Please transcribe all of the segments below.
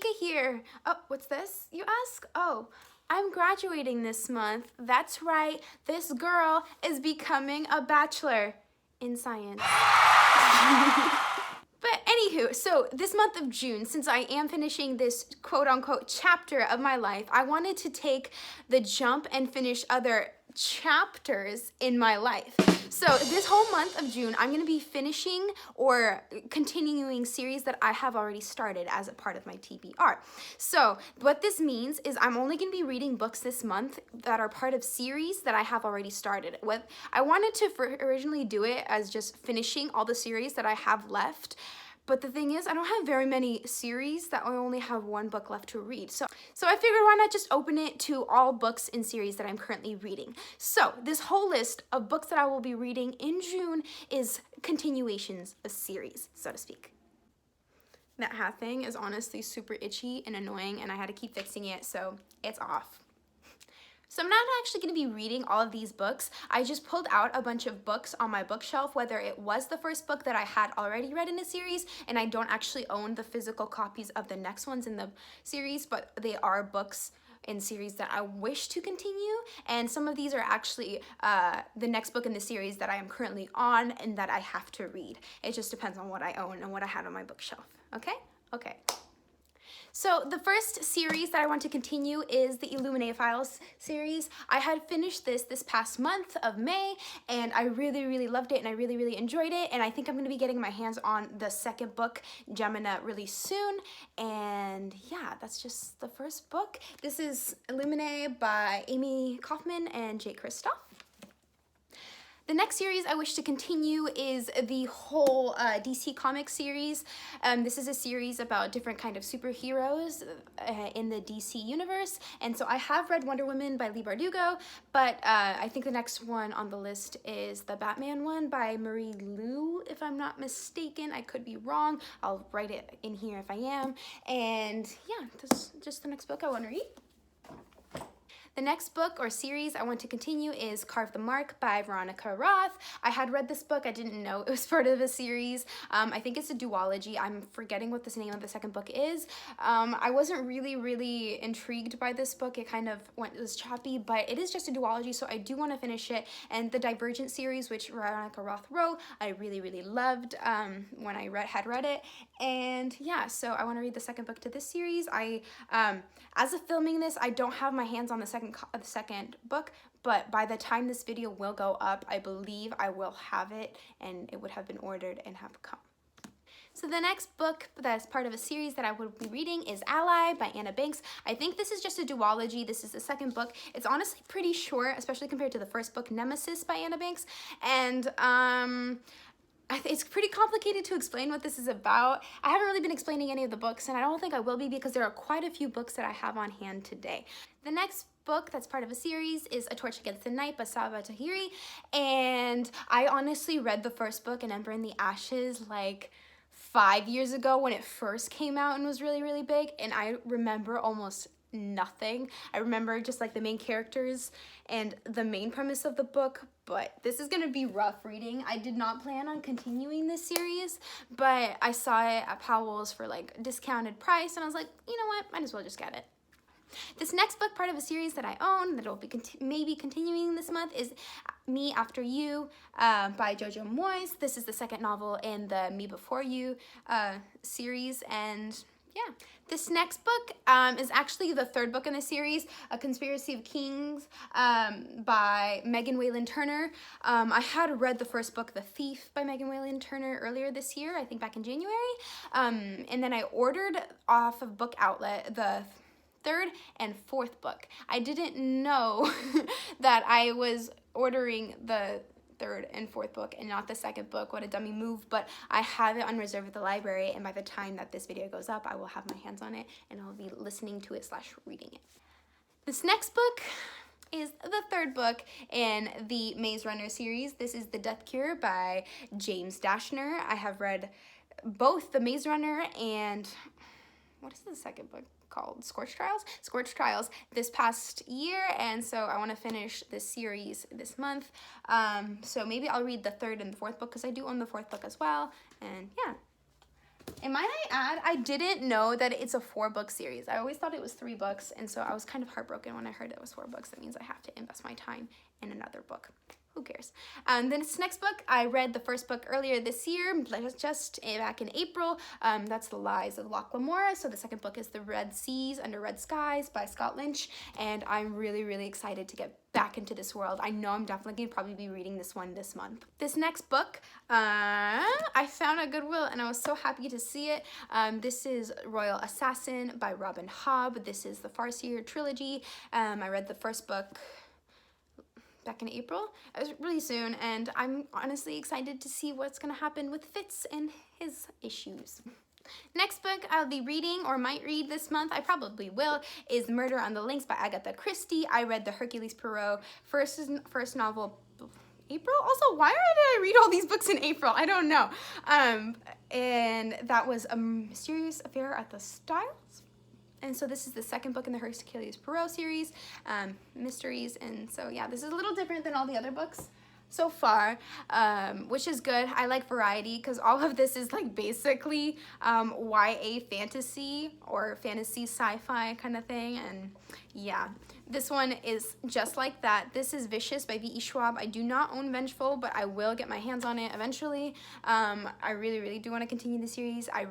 Vika here. Oh, what's this, you ask? Oh, I'm graduating this month. That's right, this girl is becoming a bachelor in science. But anywho, so this month of June, since I am finishing this quote-unquote chapter of my life, I wanted to take the jump and finish other chapters in my life. So this whole month of June, I'm gonna be finishing or continuing series that I have already started as a part of my TBR. So what this means is I'm only gonna be reading books this month that are part of series that I have already started. I wanted to originally do it as just finishing all the series that I have left. But the thing is, I don't have very many series that I only have one book left to read. So I figured why not just open it to all books in series that I'm currently reading. So this whole list of books that I will be reading in June is continuations of series, so to speak. That hat thing is honestly super itchy and annoying, and I had to keep fixing it, so it's off. So I'm not actually going to be reading all of these books. I just pulled out a bunch of books on my bookshelf, whether it was the first book that I had already read in a series, and I don't actually own the physical copies of the next ones in the series, but they are books in series that I wish to continue, and some of these are actually the next book in the series that I am currently on and that I have to read. It just depends on what I own and what I had on my bookshelf, okay? Okay. So the first series that I want to continue is the Illuminae Files series. I had finished this past month of May, and I really loved it, and I really enjoyed it, and I think I'm going to be getting my hands on the second book, Gemina, really soon. And yeah, that's just the first book. This is Illuminae by Amy Kaufman and Jake Kristoff. The next series I wish to continue is the whole DC Comics series. This is a series about different kind of superheroes in the DC universe. And so I have read Wonder Woman by Leigh Bardugo, but I think the next one on the list is the Batman one by Marie Lu, if I'm not mistaken. I could be wrong. I'll write it in here if I am. And yeah, this is just the next book I want to read. The next book or series I want to continue is Carve the Mark by Veronica Roth. I had read this book. I didn't know it was part of a series. I think it's a duology. I'm forgetting what the name of the second book is. I wasn't really intrigued by this book. It kind of was choppy, but it is just a duology, so I do want to finish it. And the Divergent series, which Veronica Roth wrote, I really loved when I had read it. And yeah, so I want to read the second book to this series. As of filming this, I don't have my hands on the second book, but by the time this video will go up, I believe I will have it, and it would have been ordered and have come. So the next book that's part of a series that I will be reading is Ally by Anna Banks. I think this is just a duology. This is the second book. It's honestly pretty short, especially compared to the first book, Nemesis by Anna Banks. And it's pretty complicated to explain what this is about. I haven't really been explaining any of the books, and I don't think I will be because there are quite a few books that I have on hand today. The next book that's part of a series is A Torch Against the Night by Sabaa Tahiri, and I honestly read the first book, An Ember in the Ashes, like 5 years ago when it first came out and was really big, and I remember almost nothing. I remember just like the main characters and the main premise of the book, but this is gonna be rough reading. I did not plan on continuing this series, but I saw it at Powell's for like a discounted price, and I was like, you know what, might as well just get it. This next book, part of a series that I own, that will be maybe continuing this month, is Me After You by Jojo Moyes. This is the second novel in the Me Before You series, and yeah. This next book is actually the third book in the series, A Conspiracy of Kings by Megan Whalen Turner. I had read the first book, The Thief by Megan Whalen Turner, earlier this year, I think back in January. And then I ordered off of Book Outlet the third and fourth book. I didn't know that I was ordering the third and fourth book and not the second book. What a dummy move, but I have it on reserve at the library, and by the time that this video goes up, I will have my hands on it and I'll be listening to it / reading it. This next book is the third book in the Maze Runner series. This is The Death Cure by James Dashner. I have read both the Maze Runner and what is the second book called? Scorch Trials this past year, and so I want to finish this series this month. So maybe I'll read the third and the fourth book because I do own the fourth book as well, and yeah. And might I add, I didn't know that it's a 4-book series. I always thought it was 3 books, and so I was kind of heartbroken when I heard it was 4 books. That means I have to invest my time in another book. Who cares? This next book, I read the first book earlier this year, just back in April. That's The Lies of Locke Lamora. So the second book is The Red Seas Under Red Skies by Scott Lynch, and I'm really, really excited to get back into this world. I know I'm definitely going to probably be reading this one this month. This next book, I found at Goodwill, and I was so happy to see it. This is Royal Assassin by Robin Hobb. This is the Farseer trilogy. I read the first book back in April. It was really soon, and I'm honestly excited to see what's going to happen with Fitz and his issues. Next book I'll be reading, or might read this month, I probably will, is Murder on the Links by Agatha Christie. I read the Hercule Poirot first novel April. Also, why did I read all these books in April? I don't know. And that was A Mysterious Affair at the Styles. And so this is the second book in the Hercule Poirot series, mysteries. And so yeah, this is a little different than all the other books so far, which is good. I like variety because all of this is like basically YA fantasy or fantasy sci-fi kind of thing. And yeah, this one is just like that. This is Vicious by V.E. Schwab. I do not own Vengeful, but I will get my hands on it eventually. I really, really do want to continue the series. I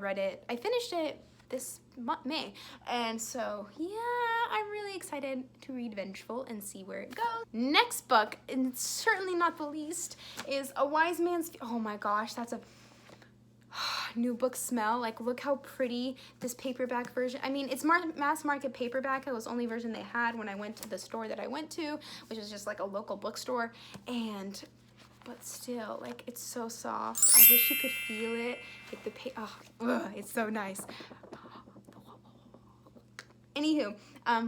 finished it this May, and so yeah, I'm really excited to read Vengeful and see where it goes. Next book, and certainly not the least, is A Wise Man's Oh my gosh, that's a new book smell. Like, look how pretty this paperback version. I mean, it's mass market paperback. It was the only version they had when I went to the store that I went to, which is just like a local bookstore. But still, like, it's so soft. I wish you could feel it. Like it's so nice. Anywho,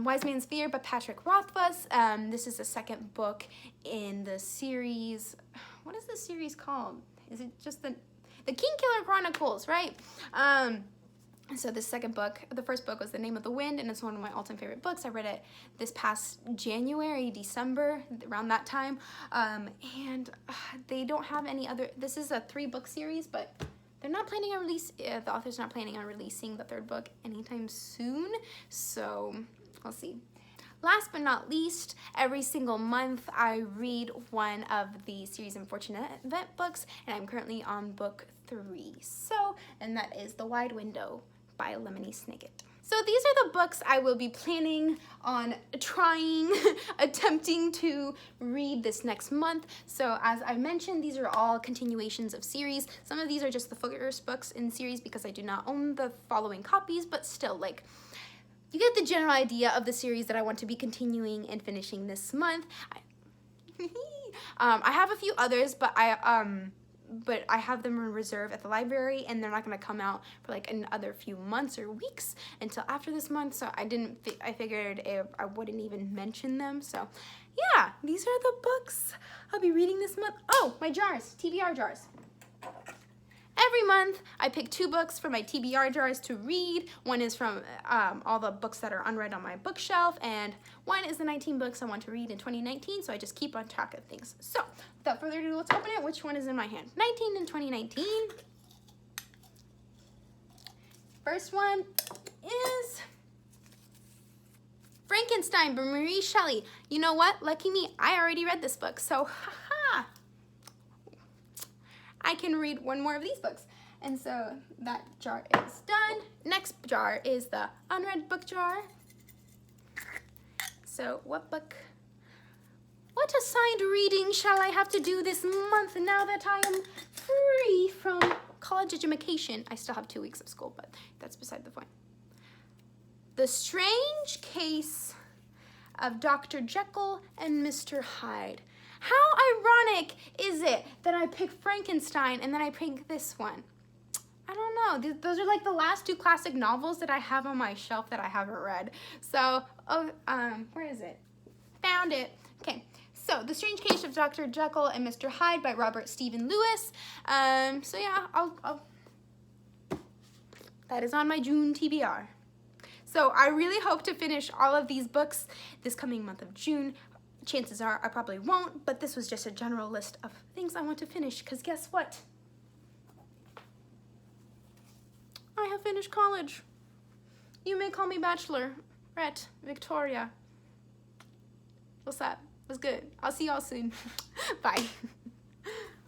Wise Man's Fear by Patrick Rothfuss. This is the second book in the series. What is the series called? Is it just the Kingkiller Chronicles, right? So the second book, the first book was The Name of the Wind, and it's one of my all-time favorite books. I read it this past January, December, around that time. And they don't have any other, this is a 3-book series, but they're not planning on the author's not planning on releasing the 3rd book anytime soon, so we'll see. Last but not least, every single month I read one of the series Unfortunate Event books, and I'm currently on book 3. And that is The Wide Window by Lemony Snicket. So these are the books I will be planning on attempting to read this next month. So as I mentioned, these are all continuations of series. Some of these are just the first books in series because I do not own the following copies, but still, like, you get the general idea of the series that I want to be continuing and finishing this month. I have a few others, but I have them in reserve at the library, and they're not going to come out for like another few months or weeks until after this month, so I figured I wouldn't even mention them. So yeah, these are the books I'll be reading this month. Oh, my jars, TBR jars. Every month, I pick 2 books from my TBR jars to read. One is from all the books that are unread on my bookshelf, and one is the 19 books I want to read in 2019, so I just keep on track of things. So, without further ado, let's open it. Which one is in my hand? 19 in 2019. First one is Frankenstein by Mary Shelley. You know what? Lucky me, I already read this book, so haha. I can read one more of these books. And so that jar is done. Next jar is the unread book jar. So what assigned reading shall I have to do this month now that I am free from college education? I still have 2 weeks of school, but that's beside the point. The Strange Case of Dr. Jekyll and Mr. Hyde. How ironic is it that I picked Frankenstein and then I picked this one? I don't know. Those are like the last 2 classic novels that I have on my shelf that I haven't read. So, where is it? Found it. Okay. So, The Strange Case of Dr. Jekyll and Mr. Hyde by Robert Stephen Lewis. So yeah, that is on my June TBR. So I really hope to finish all of these books this coming month of June. Chances are I probably won't, but this was just a general list of things I want to finish, because guess what? I have finished college. You may call me Bachelorette Victoria. What's up? What's good? I'll see y'all soon. Bye.